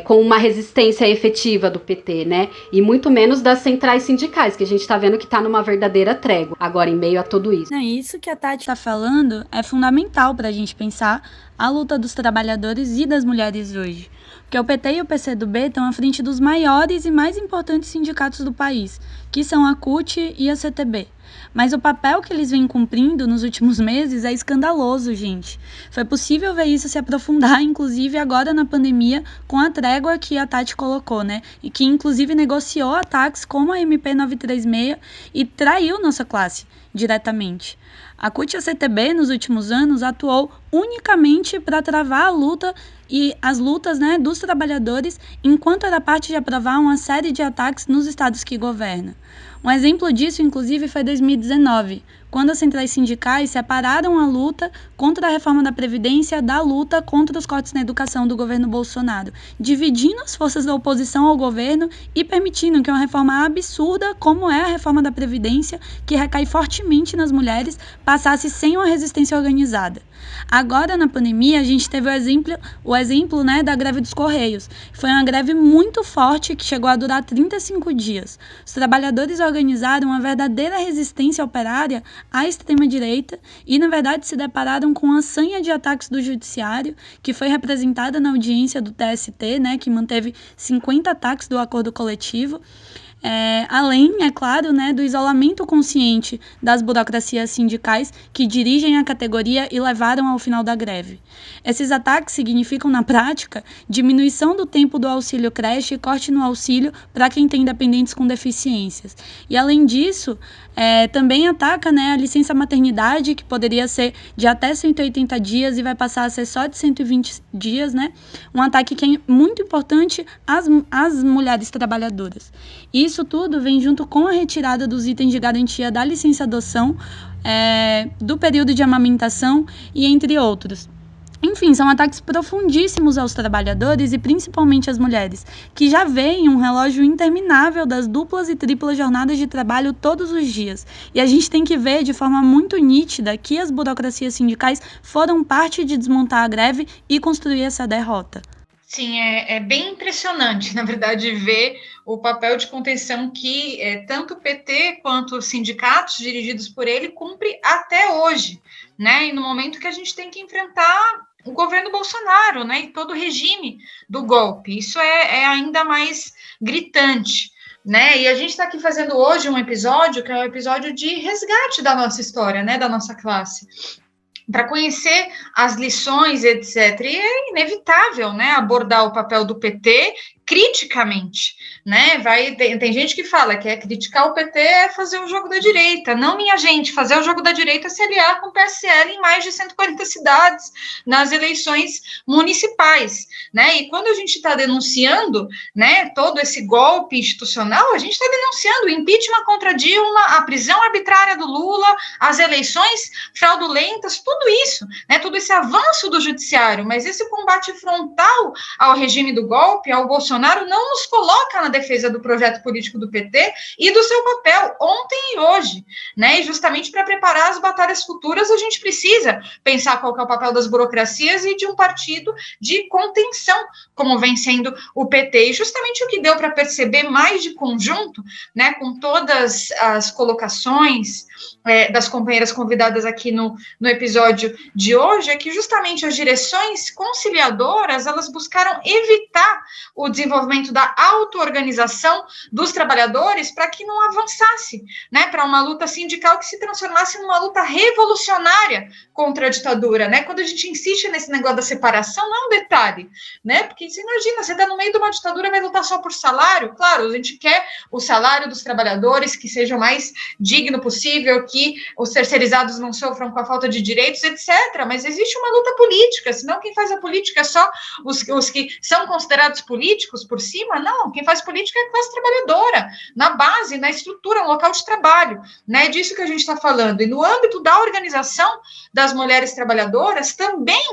com uma resistência efetiva do PT, né? E muito menos das centrais sindicais, que a gente está vendo que está numa verdadeira trégua agora em meio a tudo isso. Isso que a Tati está falando é fundamental para a gente pensar a luta dos trabalhadores e das mulheres hoje. Porque o PT e o PCdoB estão à frente dos maiores e mais importantes sindicatos do país, que são a CUT e a CTB. Mas o papel que eles vêm cumprindo nos últimos meses é escandaloso, gente. Foi possível ver isso se aprofundar, inclusive agora na pandemia, com a trégua que a Tati colocou, né? E que inclusive negociou ataques como a MP 936 e traiu nossa classe diretamente. A CUT e a CTB, nos últimos anos, atuou unicamente para travar a luta e as lutas, né, dos trabalhadores, enquanto era parte de aprovar uma série de ataques nos estados que governa. Um exemplo disso, inclusive, foi 2019, quando as centrais sindicais separaram a luta contra a reforma da Previdência da luta contra os cortes na educação do governo Bolsonaro, dividindo as forças da oposição ao governo e permitindo que uma reforma absurda, como é a reforma da Previdência, que recai fortemente nas mulheres, passasse sem uma resistência organizada. Agora, na pandemia, a gente teve o exemplo, né, da greve dos Correios. Foi uma greve muito forte que chegou a durar 35 dias. Os trabalhadores organizaram uma verdadeira resistência operária à extrema-direita e, na verdade, se depararam com uma sanha de ataques do judiciário, que foi representada na audiência do TST, né, que manteve 50 ataques do acordo coletivo. Além, é claro, né, do isolamento consciente das burocracias sindicais que dirigem a categoria e levaram ao final da greve. Esses ataques significam, na prática, diminuição do tempo do auxílio creche e corte no auxílio para quem tem dependentes com deficiências. E, além disso, também ataca, né, a licença maternidade, que poderia ser de até 180 dias e vai passar a ser só de 120 dias, né? Um ataque que é muito importante às mulheres trabalhadoras. Isso tudo vem junto com a retirada dos itens de garantia da licença-adoção, do período de amamentação e entre outros. Enfim, são ataques profundíssimos aos trabalhadores e principalmente às mulheres, que já veem um relógio interminável das duplas e triplas jornadas de trabalho todos os dias. E a gente tem que ver de forma muito nítida que as burocracias sindicais foram parte de desmontar a greve e construir essa derrota. Sim, é bem impressionante, na verdade, ver o papel de contenção que tanto o PT quanto os sindicatos dirigidos por ele cumpre até hoje, né? E no momento que a gente tem que enfrentar o governo Bolsonaro, né? E todo o regime do golpe. Isso é ainda mais gritante, né? E a gente está aqui fazendo hoje um episódio que é um episódio de resgate da nossa história, né? Da nossa classe, para conhecer as lições, etc. E é inevitável, né, abordar o papel do PT criticamente, né? Tem gente que fala que criticar o PT é fazer o jogo da direita. Não, minha gente, fazer o jogo da direita é se aliar com o PSL em mais de 140 cidades nas eleições municipais, né? E quando a gente está denunciando, né, todo esse golpe institucional, a gente está denunciando o impeachment contra Dilma, a prisão arbitrária do Lula, as eleições fraudulentas, tudo isso, né? Todo esse avanço do judiciário, mas esse combate frontal ao regime do golpe, ao Bolsonaro, não nos coloca na defesa do projeto político do PT e do seu papel ontem e hoje, né? E justamente para preparar as batalhas futuras, a gente precisa pensar qual que é o papel das burocracias e de um partido de contenção, como vem sendo o PT. E justamente o que deu para perceber mais de conjunto, né, com todas as colocações das companheiras convidadas aqui no episódio de hoje, é que justamente as direções conciliadoras, elas buscaram evitar o desenvolvimento da auto-organização dos trabalhadores para que não avançasse, né, para uma luta sindical que se transformasse numa luta revolucionária contra a ditadura, né? Quando a gente insiste nesse negócio da separação, não é um detalhe, né? Porque você imagina, você está no meio de uma ditadura e vai lutar só por salário? Claro, a gente quer o salário dos trabalhadores que seja o mais digno possível, que os terceirizados não sofram com a falta de direitos, etc. Mas existe uma luta política, senão quem faz a política é só os que são considerados políticos por cima? Não, quem faz política é a classe trabalhadora, na base, na estrutura, no local de trabalho, né? É disso que a gente está falando. E no âmbito da organização das mulheres trabalhadoras, também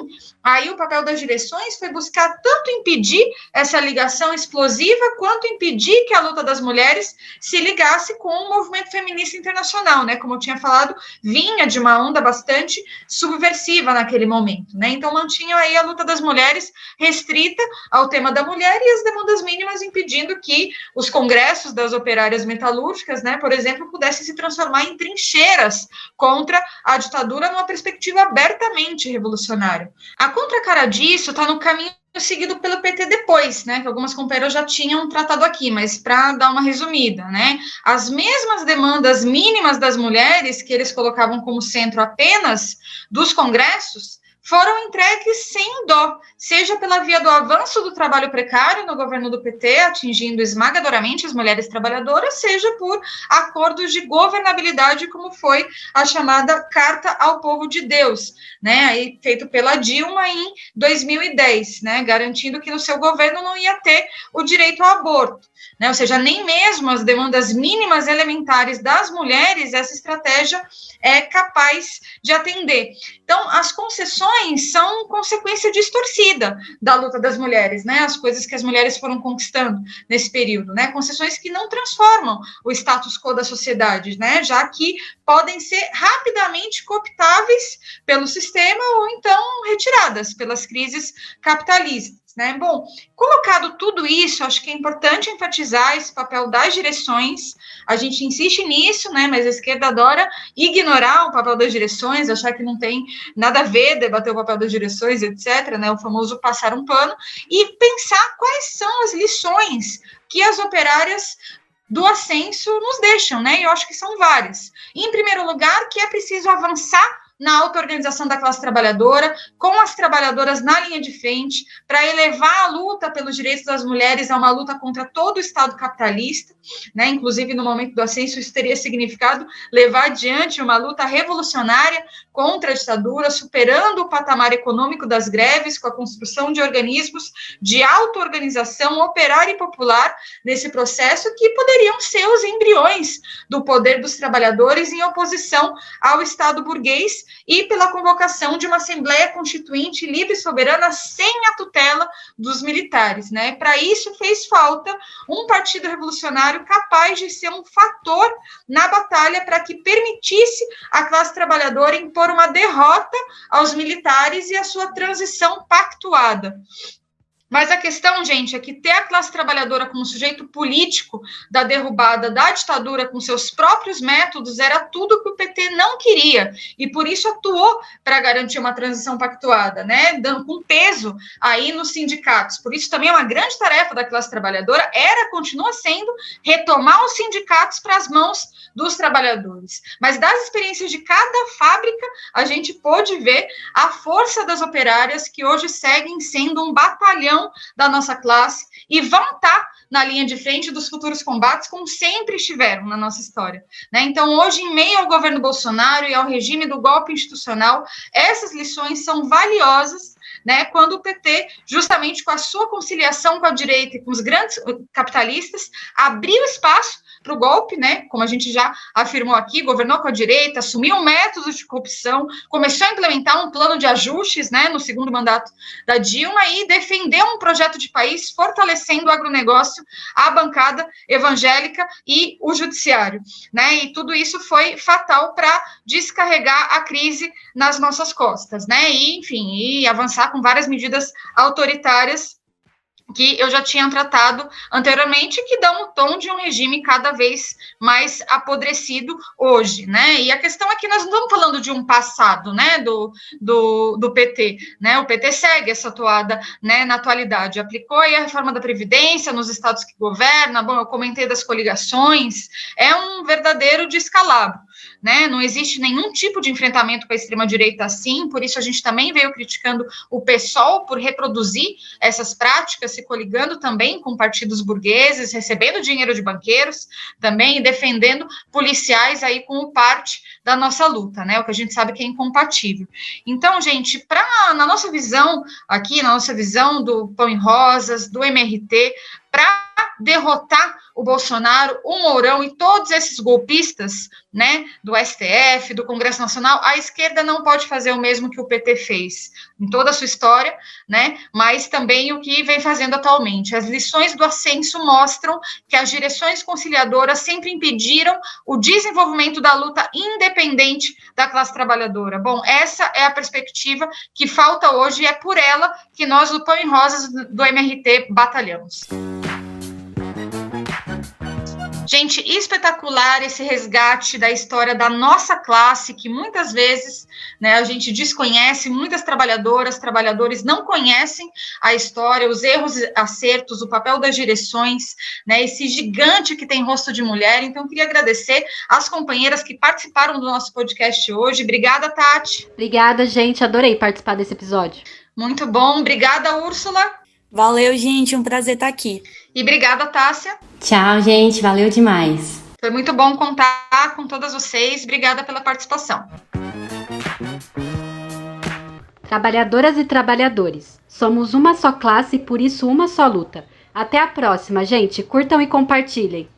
aí o papel das direções foi buscar tanto impedir essa ligação explosiva, quanto impedir que a luta das mulheres se ligasse com o movimento feminista internacional, né? Como eu tinha falado, vinha de uma onda bastante subversiva naquele momento, né? Então mantinha aí a luta das mulheres restrita ao tema da mulher e as demandas mínimas, impedindo que os congressos das operárias metalúrgicas, né, por exemplo, pudessem se transformar em trincheiras contra a ditadura numa perspectiva abertamente revolucionária. A contracara disso está no caminho seguido pelo PT depois, né, que algumas companheiras já tinham tratado aqui, mas para dar uma resumida, né, as mesmas demandas mínimas das mulheres que eles colocavam como centro apenas dos congressos foram entregues sem dó, seja pela via do avanço do trabalho precário no governo do PT, atingindo esmagadoramente as mulheres trabalhadoras, seja por acordos de governabilidade, como foi a chamada Carta ao Povo de Deus, né, aí feito pela Dilma em 2010, né, garantindo que no seu governo não ia ter o direito ao aborto, né, ou seja, nem mesmo as demandas mínimas elementares das mulheres, essa estratégia é capaz de atender. Então, as concessões são consequência distorcida da luta das mulheres, né? As coisas que as mulheres foram conquistando nesse período, né? Concessões que não transformam o status quo da sociedade, né? Já que podem ser rapidamente cooptáveis pelo sistema ou então retiradas pelas crises capitalistas, né? Bom, colocado tudo isso, acho que é importante enfatizar esse papel das direções. A gente insiste nisso, né? Mas a esquerda adora ignorar o papel das direções, achar que não tem nada a ver debater o papel das direções, etc., né? O famoso passar um pano, e pensar quais são as lições que as operárias do ascenso nos deixam, né? E eu acho que são várias. Em primeiro lugar, que é preciso avançar na auto-organização da classe trabalhadora, com as trabalhadoras na linha de frente, para elevar a luta pelos direitos das mulheres a uma luta contra todo o Estado capitalista, né? Inclusive, no momento do ascenso, isso teria significado levar adiante uma luta revolucionária contra a ditadura, superando o patamar econômico das greves, com a construção de organismos de auto-organização operária e popular nesse processo, que poderiam ser os embriões do poder dos trabalhadores em oposição ao Estado burguês, e pela convocação de uma Assembleia Constituinte livre e soberana sem a tutela dos militares, né? Para isso fez falta um partido revolucionário capaz de ser um fator na batalha para que permitisse à classe trabalhadora impor uma derrota aos militares e a sua transição pactuada. Mas a questão, gente, é que ter a classe trabalhadora como sujeito político da derrubada da ditadura com seus próprios métodos era tudo que o PT não queria, e por isso atuou para garantir uma transição pactuada, né, dando com peso aí nos sindicatos. Por isso também é uma grande tarefa da classe trabalhadora, continua sendo, retomar os sindicatos para as mãos dos trabalhadores. Mas das experiências de cada fábrica, a gente pôde ver a força das operárias que hoje seguem sendo um batalhão formação da nossa classe e vão estar na linha de frente dos futuros combates, como sempre estiveram na nossa história, né? Então, hoje, em meio ao governo Bolsonaro e ao regime do golpe institucional, essas lições são valiosas, né, quando o PT, justamente com a sua conciliação com a direita e com os grandes capitalistas, abriu espaço para o golpe, né, como a gente já afirmou aqui, governou com a direita, assumiu métodos de corrupção, começou a implementar um plano de ajustes, né, no segundo mandato da Dilma e defendeu um projeto de país fortalecendo o agronegócio, a bancada evangélica e o judiciário, né, e tudo isso foi fatal para descarregar a crise nas nossas costas, né, e, enfim, e avançar com várias medidas autoritárias que eu já tinha tratado anteriormente, que dão o tom de um regime cada vez mais apodrecido hoje, né? E a questão é que nós não estamos falando de um passado, né, do PT, né? O PT segue essa toada, né, na atualidade, aplicou aí a reforma da Previdência nos estados que governa, bom, eu comentei das coligações, é um verdadeiro descalabro, né? Não existe nenhum tipo de enfrentamento com a extrema-direita assim, por isso a gente também veio criticando o PSOL por reproduzir essas práticas, se coligando também com partidos burgueses, recebendo dinheiro de banqueiros, também defendendo policiais aí como parte da nossa luta, né? O que a gente sabe que é incompatível. Então, gente, na nossa visão aqui, na nossa visão do Pão e Rosas, do MRT, para derrotar o Bolsonaro, o Mourão e todos esses golpistas, né, do STF, do Congresso Nacional, a esquerda não pode fazer o mesmo que o PT fez em toda a sua história, né, mas também o que vem fazendo atualmente. As lições do ascenso mostram que as direções conciliadoras sempre impediram o desenvolvimento da luta independente da classe trabalhadora. Bom, essa é a perspectiva que falta hoje e é por ela que nós, do Pão e Rosas, do MRT, batalhamos. Gente, espetacular esse resgate da história da nossa classe, que muitas vezes, né, a gente desconhece, muitas trabalhadoras, trabalhadores não conhecem a história, os erros e acertos, o papel das direções, né, esse gigante que tem rosto de mulher. Então, eu queria agradecer às companheiras que participaram do nosso podcast hoje. Obrigada, Tati. Obrigada, gente. Adorei participar desse episódio. Muito bom. Obrigada, Úrsula. Valeu, gente. Um prazer estar aqui. E obrigada, Tássia. Tchau, gente. Valeu demais. Foi muito bom contar com todas vocês. Obrigada pela participação. Trabalhadoras e trabalhadores, somos uma só classe e por isso uma só luta. Até a próxima, gente. Curtam e compartilhem.